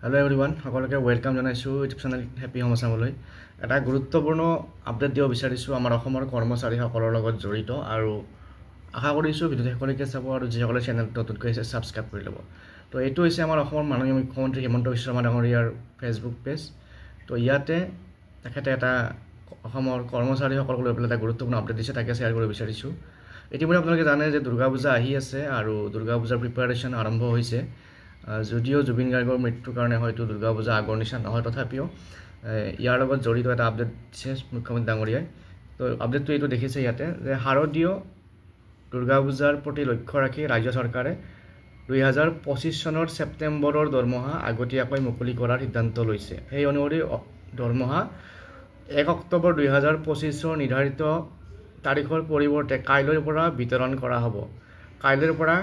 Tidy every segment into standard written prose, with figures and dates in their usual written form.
Hello everyone, সকলোকে welcome জনাইছো YouTube channel happy home আসামলৈ এটা গুৰুত্বপূৰ্ণ আপডেট দিব বিচাৰিছো আমাৰ অসমৰ কৰ্মচাৰীসকলৰ লগত জড়িত আৰু আশা কৰিছো ভিডিঅ' সকলোকে চাব আৰু যিসকলে চেনেলটো নতুনকৈ আছে সাবস্ক্ৰাইব কৰি ল'ব তো এইটো হৈছে আমাৰ অসমৰ মাননীয় মুখ্যমন্ত্ৰী হিমন্ত বিশ্ব শৰ্মা ডাঙৰীয়াৰ ফেচবুক পেজ তো ইয়াতে তেখেতে এটা অসমৰ কৰ্মচাৰীসকলক লৈ পেলাই এটা গুৰুত্বপূৰ্ণ আপডেট দিছে তাকে শ্বেয়াৰ কৰিব বিচাৰিছো ইতিমধ্যে আপোনালোকে জানে যে দুৰ্গা পূজা আহি আছে আৰু দুৰ্গা পূজাৰ প্ৰিপাৰেচন আৰম্ভ হৈছে যদিও জুবিন গাৰ্গৰ মৃত্যুৰ কাৰণে হয়তো দুৰ্গা পূজা আগৰ নিচিনা নহয় তথাপিও ইয়াৰ লগত জড়িত এটা আপডেট দিছে মুখ্যমন্ত্ৰী ডাঙৰীয়াই তো আপডেটটো এইটো দেখিছে ইয়াতে যে শাৰদীয় দুৰ্গা পূজাৰ প্ৰতি লক্ষ্য ৰাখি ৰাজ্য চৰকাৰে 2025 চনৰ ছেপ্টেম্বৰৰ দৰমহা আগতীয়াকৈ মুকলি কৰাৰ সিদ্ধান্ত লৈছে এই অনুসৰি দৰমহা 1 অক্টোবৰ 2025 নিৰ্ধাৰিত তাৰিখৰ পৰিৱৰ্তে কাইলৈৰ পৰা বিতৰণ কৰা হ'ব কাইলৈৰ পৰা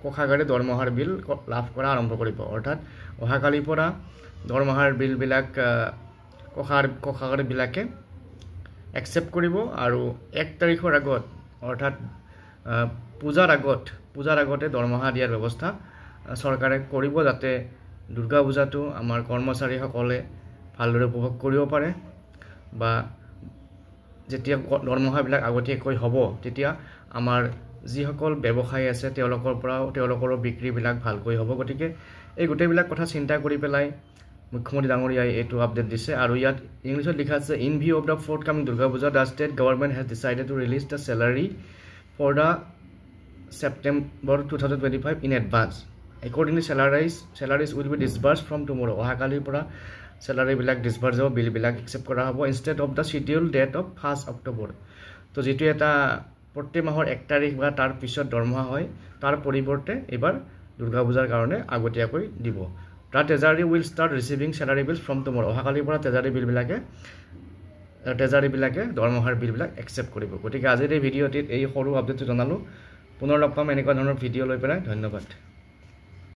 কোষাগাৰে দৰমহাৰ বিল লাভ কৰা আৰম্ভ কৰিব অৰ্থাৎ অহাকালিৰ পৰা দৰমহাৰ বিলবিলাক কোষাগাৰবিলাকে একসেপ্ট কৰিব আৰু 1 তাৰিখৰ আগত অৰ্থাৎ পূজাৰ আগতে দৰমহা দিয়াৰ ব্যৱস্থা চৰকাৰে কৰিব যাতে দুৰ্গা পূজাটো আমাৰ কৰ্মচাৰীসকলে ভালদৰে উপভোগ কৰিব পাৰে বা যেতিয়া দৰমহাবিলাক আগতীয়াকৈ হ'ব তেতিয়া আমাৰ যিসকল ব্যৱসায়ী আছে তেওঁলোকৰ বিক্ৰীবিলাক ভালকৈ হ'ব গতিকে এই গোটেইবিলাক কথা চিন্তা কৰি পেলাই মুখ্যমন্ত্ৰী ডাঙৰীয়াই এইটো আপডেট দিছে আৰু ইয়াত ইংলিছত লিখা আছে in view of the forthcoming Durga Puja the state government has decided to release the salary for the September 2025 in advance. Accordingly, salaries will be disbursed from tomorrow. অহাকালিৰ পৰা চেলাৰীবিলাক ডিসবাৰ্স হ'ব বিলবিলাক একসেপ্ট কৰা হ'ব instead of the schedule date of 1 October তো যেটো এটা প্ৰতি মাহৰ 1 তাৰিখ বা তাৰ পিছত দৰমহা হয় তাৰ পৰিৱৰ্তে এবাৰ দুৰ্গা পূজাৰ কাৰণে আগতীয়াকৈ দিব the treasury will start receiving salary bills from tomorrow অহাকালিৰ পৰা ট্ৰেজাৰীবিলাকে দৰমহাৰ বিলবিলাক একসেপ্ট কৰিব গতিকে আজিৰ এই ভিডিঅ'টিত এই সৰু আপডেটটো জনালো পুনৰ লগ পাম এনেকুৱা ধৰণৰ ভিডিঅ' লৈ পেলাই ধন্যবাদ